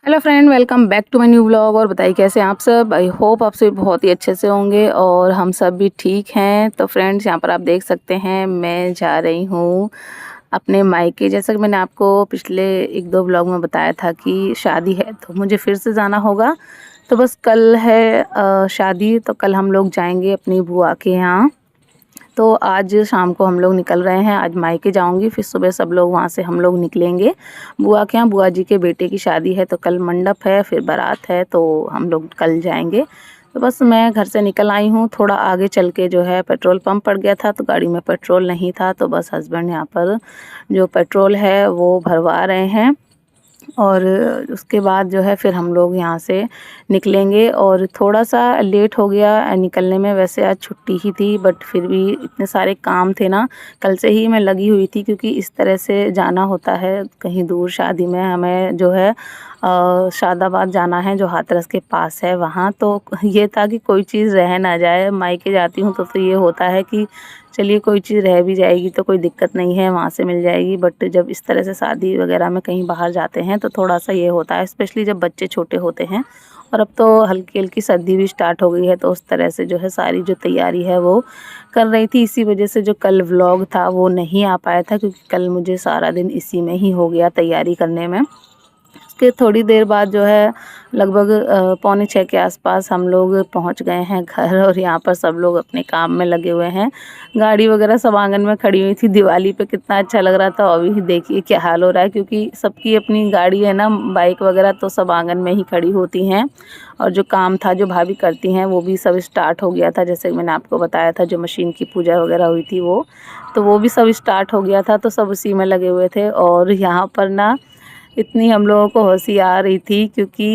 Hello friend, welcome back to my new vlog. और बताइए कैसे हैं आप सब। आई होप आप सब बहुत ही अच्छे से होंगे और हम सब भी ठीक हैं। तो फ्रेंड्स, यहाँ पर आप देख सकते हैं मैं जा रही हूँ अपने मायके। जैसा कि मैंने आपको पिछले एक दो व्लॉग में बताया था कि शादी है तो मुझे फिर से जाना होगा। तो बस कल है शादी, तो कल हम लोग जाएंगे अपनी बुआ के यहाँ। तो आज शाम को हम लोग निकल रहे हैं। आज मायके जाऊंगी, फिर सुबह सब लोग वहाँ से हम लोग निकलेंगे बुआ के यहाँ। बुआ जी के बेटे की शादी है तो कल मंडप है, फिर बारात है, तो हम लोग कल जाएंगे। तो बस मैं घर से निकल आई हूँ। थोड़ा आगे चल के जो है पेट्रोल पंप पड़ गया था तो गाड़ी में पेट्रोल नहीं था, तो बस हस्बैंड यहाँ पर जो पेट्रोल है वो भरवा रहे हैं। और उसके बाद जो है फिर हम लोग यहाँ से निकलेंगे। और थोड़ा सा लेट हो गया निकलने में। वैसे आज छुट्टी ही थी बट फिर भी इतने सारे काम थे ना, कल से ही मैं लगी हुई थी क्योंकि इस तरह से जाना होता है कहीं दूर शादी में। हमें जो है शादाबाद जाना है जो हाथरस के पास है वहाँ। तो ये था कि कोई चीज़ रह ना जाए। मायके जाती हूँ तो ये होता है कि चलिए कोई चीज़ रह भी जाएगी तो कोई दिक्कत नहीं है, वहाँ से मिल जाएगी। बट जब इस तरह से शादी वगैरह में कहीं बाहर जाते हैं तो थोड़ा सा ये होता है, स्पेशली जब बच्चे छोटे होते हैं। और अब तो हल्की हल्की सर्दी भी स्टार्ट हो गई है, तो उस तरह से जो है सारी जो तैयारी है वो कर रही थी। इसी वजह से जो कल व्लॉग था वो नहीं आ पाया था, क्योंकि कल मुझे सारा दिन इसी में ही हो गया तैयारी करने में। उसके थोड़ी देर बाद जो है लगभग 5:45 के आसपास हम लोग पहुंच गए हैं घर। और यहाँ पर सब लोग अपने काम में लगे हुए हैं। गाड़ी वगैरह सब आंगन में खड़ी हुई थी। दिवाली पे कितना अच्छा लग रहा था। अभी देखिए क्या हाल हो रहा है, क्योंकि सबकी अपनी गाड़ी है ना, बाइक वगैरह, तो सब आंगन में ही खड़ी होती हैं। और जो काम था जो भाभी करती हैं वो भी सब स्टार्ट हो गया था। जैसे मैंने आपको बताया था जो मशीन की पूजा वगैरह हुई थी वो, तो वो भी सब स्टार्ट हो गया था। तो सब उसी में लगे हुए थे। और यहाँ पर ना इतनी हम लोगों को हँसी आ रही थी, क्योंकि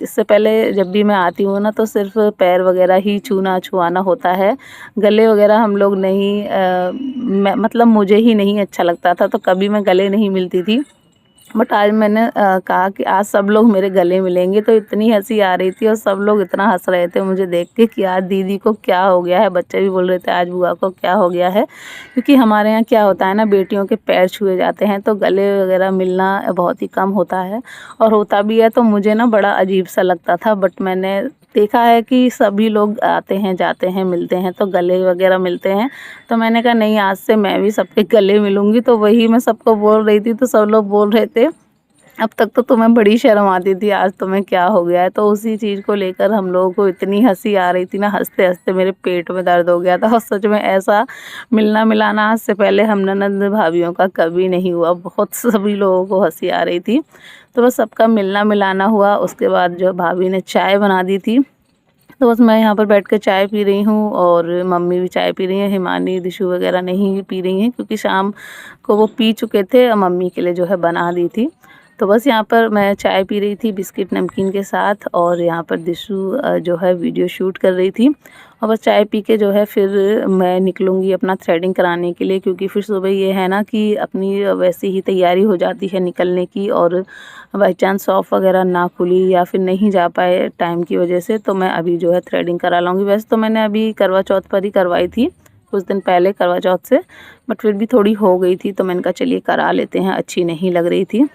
इससे पहले जब भी मैं आती हूँ ना तो सिर्फ पैर वगैरह ही छूना छुआना होता है। गले वगैरह हम लोग नहीं मतलब मुझे ही नहीं अच्छा लगता था, तो कभी मैं गले नहीं मिलती थी। बट आज मैंने कहा कि आज सब लोग मेरे गले मिलेंगे, तो इतनी हंसी आ रही थी और सब लोग इतना हंस रहे थे मुझे देख के कि आज दीदी को क्या हो गया है। बच्चे भी बोल रहे थे आज बुआ को क्या हो गया है, क्योंकि हमारे यहाँ क्या होता है ना, बेटियों के पैर छुए जाते हैं तो गले वगैरह मिलना बहुत ही कम होता है। और होता भी है तो मुझे ना बड़ा अजीब सा लगता था। बट मैंने देखा है कि सभी लोग आते हैं जाते हैं मिलते हैं तो गले वगैरह मिलते हैं। तो मैंने कहा नहीं, आज से मैं भी सबके गले मिलूंगी। तो वही मैं सबको बोल रही थी तो सब लोग बोल रहे थे अब तक तो तुम्हें बड़ी शर्म आती थी, आज तुम्हें क्या हो गया है। तो उसी चीज़ को लेकर हम लोगों को इतनी हंसी आ रही थी ना, हंसते हंसते मेरे पेट में दर्द हो गया था। और सच में ऐसा मिलना मिलाना आज से पहले हम ननद भाभीियों का कभी नहीं हुआ। बहुत सभी लोगों को हंसी आ रही थी। तो बस सबका मिलना मिलाना हुआ। उसके बाद जो भाभी ने चाय बना दी थी, तो बस मैं यहाँ पर बैठ कर चाय पी रही हूँ। और मम्मी भी चाय पी रही हैं। हिमानी दिशु वगैरह नहीं पी रही हैं, क्योंकि शाम को वो पी चुके थे और मम्मी के लिए जो है बना दी थी। तो बस यहाँ पर मैं चाय पी रही थी बिस्किट नमकीन के साथ। और यहाँ पर दिशु जो है वीडियो शूट कर रही थी। और बस चाय पी के जो है फिर मैं निकलूँगी अपना थ्रेडिंग कराने के लिए, क्योंकि फिर सुबह ये है ना कि अपनी वैसे ही तैयारी हो जाती है निकलने की। और बाई चांस शॉप वगैरह ना खुली या फिर नहीं जा पाए टाइम की वजह से, तो मैं अभी जो है थ्रेडिंग करा लूँगी। वैसे तो मैंने अभी करवा चौथ पर ही करवाई थी, कुछ दिन पहले करवा चौथ से। बट फिर भी थोड़ी हो गई थी तो मैंने कहा चलिए करा लेते हैं, अच्छी नहीं लग रही थी।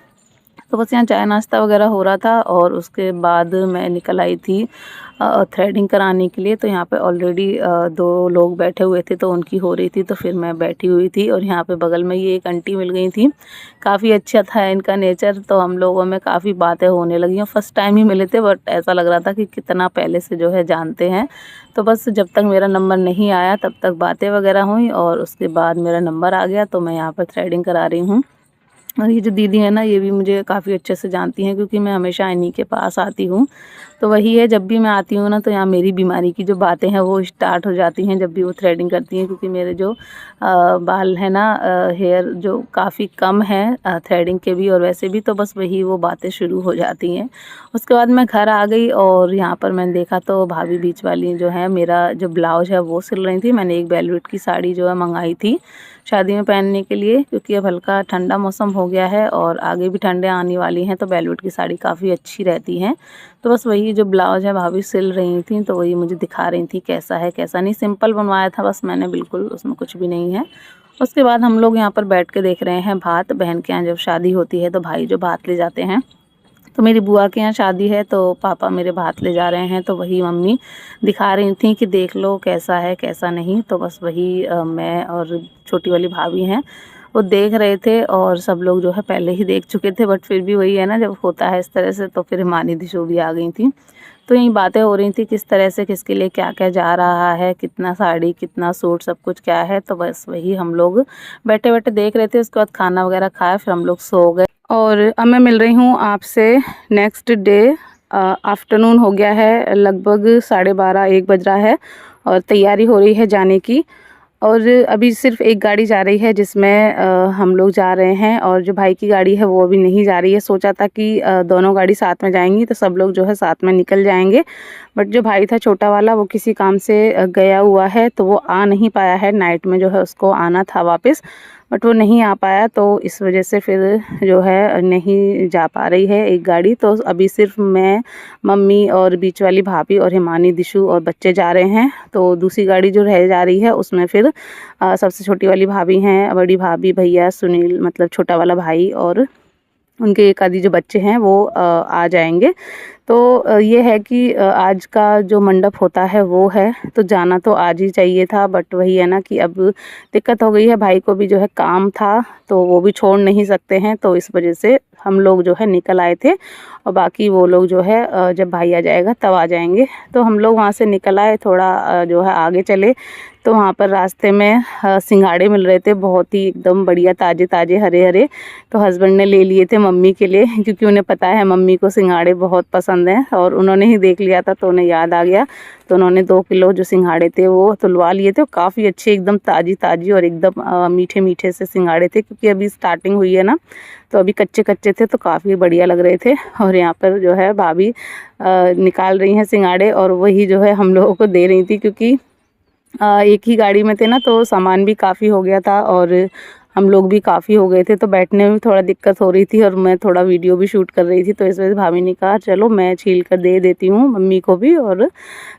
तो बस यहाँ चाय नाश्ता वगैरह हो रहा था। और उसके बाद मैं निकल आई थी थ्रेडिंग कराने के लिए। तो यहाँ पे ऑलरेडी 2 लोग बैठे हुए थे तो उनकी हो रही थी, तो फिर मैं बैठी हुई थी। और यहाँ पे बगल में ये एक आंटी मिल गई थी, काफ़ी अच्छा था इनका नेचर। तो हम लोगों में काफ़ी बातें होने लगी। फर्स्ट टाइम ही मिले थे बट ऐसा लग रहा था कि कितना पहले से जो है जानते हैं। तो बस जब तक मेरा नंबर नहीं आया तब तक बातें वगैरह हुई। और उसके बाद मेरा नंबर आ गया तो मैं यहाँ पर थ्रेडिंग करा रही हूँ। और ये जो दीदी है ना, ये भी मुझे काफ़ी अच्छे से जानती हैं, क्योंकि मैं हमेशा इन्हीं के पास आती हूँ। तो वही है, जब भी मैं आती हूँ ना तो यहाँ मेरी बीमारी की जो बातें हैं वो स्टार्ट हो जाती हैं जब भी वो थ्रेडिंग करती हैं। क्योंकि मेरे जो बाल है ना, हेयर जो काफ़ी कम है थ्रेडिंग के भी और वैसे भी, तो बस वही वो बातें शुरू हो जाती हैं। उसके बाद मैं घर आ गई और यहाँ पर मैंने देखा तो भाभी बीच वाली जो है मेरा जो ब्लाउज है वो सिल रही थी। मैंने एक वेलवेट की साड़ी जो है मंगाई थी शादी में पहनने के लिए, क्योंकि अब हल्का ठंडा मौसम हो गया है और आगे भी ठंडे आने वाली हैं, तो वेलवेट की साड़ी काफ़ी अच्छी रहती हैं। तो बस वही जो ब्लाउज है भाभी सिल रही थी, तो वही मुझे दिखा रही थी कैसा है कैसा नहीं। सिंपल बनवाया था बस मैंने, बिल्कुल उसमें कुछ भी नहीं है। उसके बाद हम लोग यहाँ पर बैठ के देख रहे हैं भात। बहन के यहाँ जब शादी होती है तो भाई जो भात ले जाते हैं, तो मेरी बुआ के यहाँ शादी है तो पापा मेरे भात ले जा रहे हैं, तो वही मम्मी दिखा रही थी कि देख लो कैसा है कैसा नहीं। तो बस वही मैं और छोटी वाली भाभी हैं वो देख रहे थे, और सब लोग जो है पहले ही देख चुके थे, बट फिर भी वही है ना, जब होता है इस तरह से तो फिर हिमानी दिशु भी आ गई थी। तो यही बातें हो रही थी किस तरह से किसके लिए क्या क्या जा रहा है, कितना साड़ी कितना सूट सब कुछ क्या है। तो बस वही हम लोग बैठे बैठे देख रहे थे। उसके बाद खाना वगैरह खाया, फिर हम लोग सो गए। और अब मैं मिल रही हूँ आपसे नेक्स्ट डे। आफ्टरनून हो गया है, लगभग 12:30-1 बज रहा है और तैयारी हो रही है जाने की। और अभी सिर्फ एक गाड़ी जा रही है जिसमें हम लोग जा रहे हैं, और जो भाई की गाड़ी है वो अभी नहीं जा रही है। सोचा था कि दोनों गाड़ी साथ में जाएंगी तो सब लोग जो है साथ में निकल जाएंगे, बट जो भाई था छोटा वाला वो किसी काम से गया हुआ है तो वो आ नहीं पाया है। नाइट में जो है उसको आना था वापस, बट वो नहीं आ पाया, तो इस वजह से फिर जो है नहीं जा पा रही है एक गाड़ी। तो अभी सिर्फ मैं, मम्मी और बीच वाली भाभी और हिमानी दिशु और बच्चे जा रहे हैं। तो दूसरी गाड़ी जो रह जा रही है उसमें फिर सबसे छोटी वाली भाभी हैं, बड़ी भाभी, भैया, सुनील मतलब छोटा वाला भाई, और उनके एक आधी जो बच्चे हैं वो आ जाएंगे। तो ये है कि आज का जो मंडप होता है वो है, तो जाना तो आज ही चाहिए था, बट वही है ना कि अब दिक्कत हो गई है। भाई को भी जो है काम था तो वो भी छोड़ नहीं सकते हैं, तो इस वजह से हम लोग जो है निकल आए थे, और बाकी वो लोग जो है जब भाई आ जाएगा तब आ जाएंगे। तो हम लोग वहाँ से निकल आए, थोड़ा जो है आगे चले तो वहाँ पर रास्ते में सिंघाड़े मिल रहे थे, बहुत ही एकदम बढ़िया ताज़े ताज़े हरे हरे। तो हस्बैंड ने ले लिए थे मम्मी के लिए, क्योंकि उन्हें पता है मम्मी को सिंघाड़े बहुत पसंद हैं, और उन्होंने ही देख लिया था तो उन्हें याद आ गया। तो उन्होंने 2 किलो जो सिंघाड़े थे वो तुलवा लिए थे। काफ़ी अच्छे एकदम ताज़ी ताज़ी और एकदम मीठे मीठे से सिंघाड़े थे, क्योंकि अभी स्टार्टिंग हुई है ना, तो अभी कच्चे कच्चे थे तो काफ़ी बढ़िया लग रहे थे। और यहाँ पर जो है भाभी निकाल रही हैं सिंघाड़े, और वही जो है हम लोगों को दे रही थी, क्योंकि एक ही गाड़ी में थे ना तो सामान भी काफ़ी हो गया था और हम लोग भी काफ़ी हो गए थे, तो बैठने में भी थोड़ा दिक्कत हो रही थी, और मैं थोड़ा वीडियो भी शूट कर रही थी। तो इस वजह से भाभी ने कहा चलो मैं छील कर दे देती हूँ मम्मी को भी और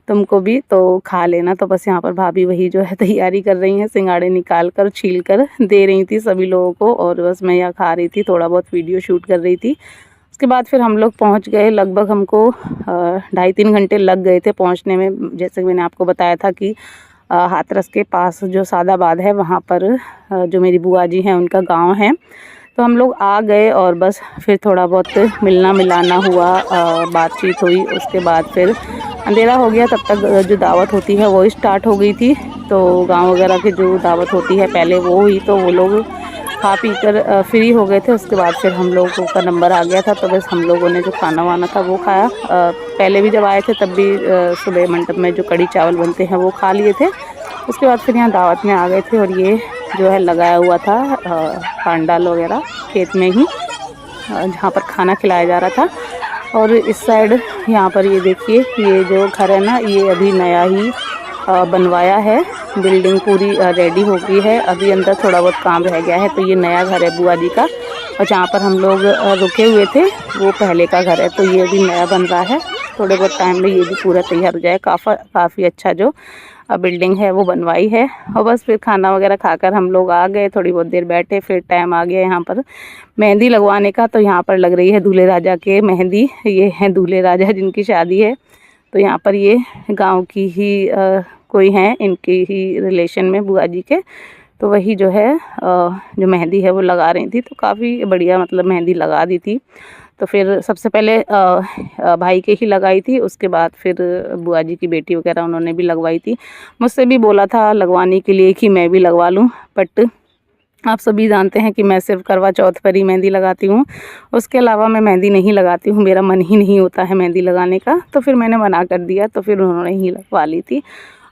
तुमको भी, तो खा लेना। तो बस यहाँ पर भाभी वही जो है तैयारी कर रही हैं, सिंघाड़े निकाल कर छील कर दे रही थी सभी लोगों को, और बस मैं यहाँ खा रही थी, थोड़ा बहुत वीडियो शूट कर रही थी। उसके बाद फिर हम लोग पहुँच गए। लगभग हमको 2.5-3 घंटे लग गए थे पहुँचने में। जैसे मैंने आपको बताया था कि हाथरस के पास जो सादाबाद है वहाँ पर जो मेरी बुआ जी हैं उनका गांव है। तो हम लोग आ गए और बस फिर थोड़ा बहुत मिलना मिलाना हुआ, बातचीत हुई। उसके बाद फिर अंधेरा हो गया, तब तक जो दावत होती है वो स्टार्ट हो गई थी। तो गांव वगैरह की जो दावत होती है पहले वो हुई, तो वो लोग खा पी कर फ्री हो गए थे। उसके बाद फिर हम लोगों का नंबर आ गया था, तो बस हम लोगों ने जो खाना वाना था वो खाया। पहले भी जब आए थे तब भी सुबह मंडप में जो कड़ी चावल बनते हैं वो खा लिए थे। उसके बाद फिर यहाँ दावत में आ गए थे, और ये जो है लगाया हुआ था पांडाल वगैरह खेत में ही, जहाँ पर खाना खिलाया जा रहा था। और इस साइड यहाँ पर ये देखिए, ये जो घर है ना ये अभी नया ही बनवाया है। बिल्डिंग पूरी रेडी हो गई है, अभी अंदर थोड़ा बहुत काम रह गया है। तो ये नया घर है बुआ जी का, और जहाँ पर हम लोग रुके हुए थे वो पहले का घर है। तो ये अभी नया बन रहा है, थोड़े बहुत टाइम में ये भी पूरा तैयार हो जाए। काफ़ी अच्छा जो बिल्डिंग है वो बनवाई है। और बस फिर खाना वगैरह खाकर हम लोग आ गए, थोड़ी बहुत देर बैठे, फिर टाइम आ गया यहाँ पर मेहंदी लगवाने का। तो यहाँ पर लग रही है दूल्हे राजा के मेहंदी, ये है दूल्हे राजा जिनकी शादी है। तो यहाँ पर ये गांव की ही कोई हैं, इनकी ही रिलेशन में बुआ जी के, तो वही जो है जो मेहंदी है वो लगा रही थी। तो काफ़ी बढ़िया मतलब मेहंदी लगा दी थी। तो फिर सबसे पहले भाई के ही लगाई थी, उसके बाद फिर बुआ जी की बेटी वगैरह उन्होंने भी लगवाई थी। मुझसे भी बोला था लगवाने के लिए कि मैं भी लगवा लूँ, बट आप सभी जानते हैं कि मैं सिर्फ करवा चौथ पर ही मेहंदी लगाती हूँ, उसके अलावा मैं मेहंदी नहीं लगाती हूँ, मेरा मन ही नहीं होता है मेहंदी लगाने का। तो फिर मैंने मना कर दिया, तो फिर उन्होंने ही लगवा ली थी।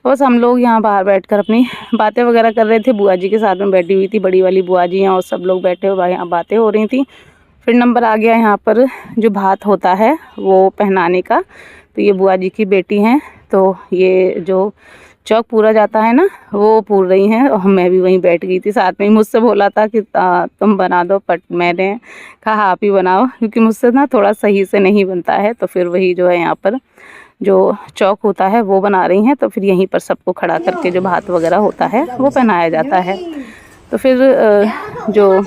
बस हम लोग यहाँ बाहर बैठकर अपनी बातें वगैरह कर रहे थे, बुआ जी के साथ में बैठी हुई थी बड़ी वाली बुआ जी हैं, और सब लोग बैठे हुए यहाँ बातें हो रही थी। फिर नंबर आ गया यहाँ पर जो भात होता है वो पहनाने का। तो ये बुआ जी की बेटी हैं, तो ये जो चौक पूरा जाता है ना वो पूर रही हैं, और मैं भी वहीं बैठ गई थी साथ में ही। मुझसे बोला था कि तुम बना दो, बट मैंने कहा आप ही बनाओ, क्योंकि मुझसे ना थोड़ा सही से नहीं बनता है। तो फिर वही जो है यहाँ पर जो चौक होता है वो बना रही हैं। तो फिर यहीं पर सबको खड़ा करके जो भात वगैरह होता है वो पहनाया जाता है। तो फिर जो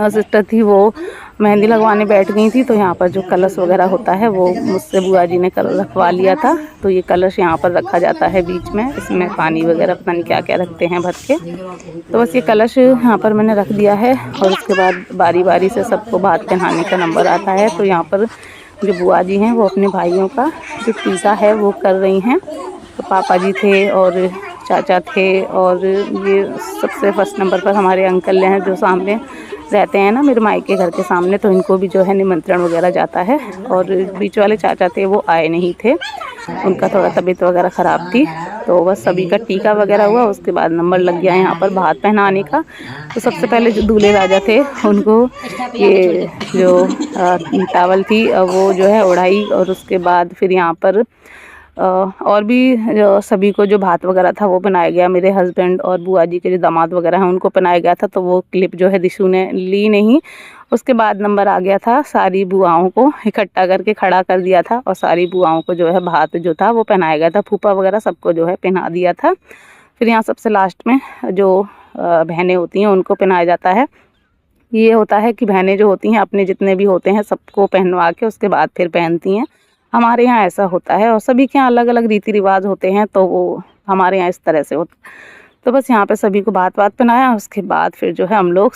सिस्टर थी वो मेहंदी लगवाने बैठ गई थी तो यहाँ पर जो कलश वगैरह होता है वो मुझसे बुआ जी ने रखवा लिया था। तो ये कलश यहाँ पर रखा जाता है बीच में, इसमें पानी वगैरह पता नहीं क्या क्या रखते हैं भर के। तो बस ये कलश यहाँ पर मैंने रख दिया है और उसके बाद बारी बारी से सबको भात पहनाने का नंबर आता है। तो यहाँ पर जो बुआ जी हैं वो अपने भाइयों का जो टीका है वो कर रही हैं। तो पापा जी थे और चाचा थे और ये सबसे फर्स्ट नंबर पर हमारे अंकल हैं जो सामने रहते हैं ना मेरे मायके घर के सामने, तो इनको भी जो है निमंत्रण वगैरह जाता है। और बीच वाले चाचा थे वो आए नहीं थे, उनका थोड़ा तबीयत वगैरह ख़राब थी। तो बस सभी का टीका वगैरह हुआ, उसके बाद नंबर लग गया यहाँ पर भात पहनाने का। तो सबसे पहले जो दूल्हे राजा थे उनको ये जो टावल थी वो जो है उड़ाई, और उसके बाद फिर यहाँ पर और भी सभी को जो भात वगैरह था वो पहनाया गया। मेरे हस्बैंड और बुआ जी के जो दामाद वगैरह हैं उनको पहनाया गया था, तो वो क्लिप जो है दिशु ने ली नहीं। उसके बाद नंबर आ गया था, सारी बुआओं को इकट्ठा करके खड़ा कर दिया था और सारी बुआओं को जो है भात जो था वो पहनाया गया था। फूफा वगैरह सबको जो है पहना दिया था। फिर यहाँ सबसे लास्ट में जो बहनें होती हैं उनको पहनाया जाता है। ये होता है कि बहनें जो होती हैं अपने जितने भी होते हैं सबको पहनवा के उसके बाद फिर पहनती हैं। हमारे यहाँ ऐसा होता है और सभी के यहाँ अलग अलग रीति रिवाज होते हैं, तो वो हमारे यहाँ इस तरह से होता। तो बस यहाँ पे सभी को भात वात पहनाया, उसके बाद फिर जो है हम लोग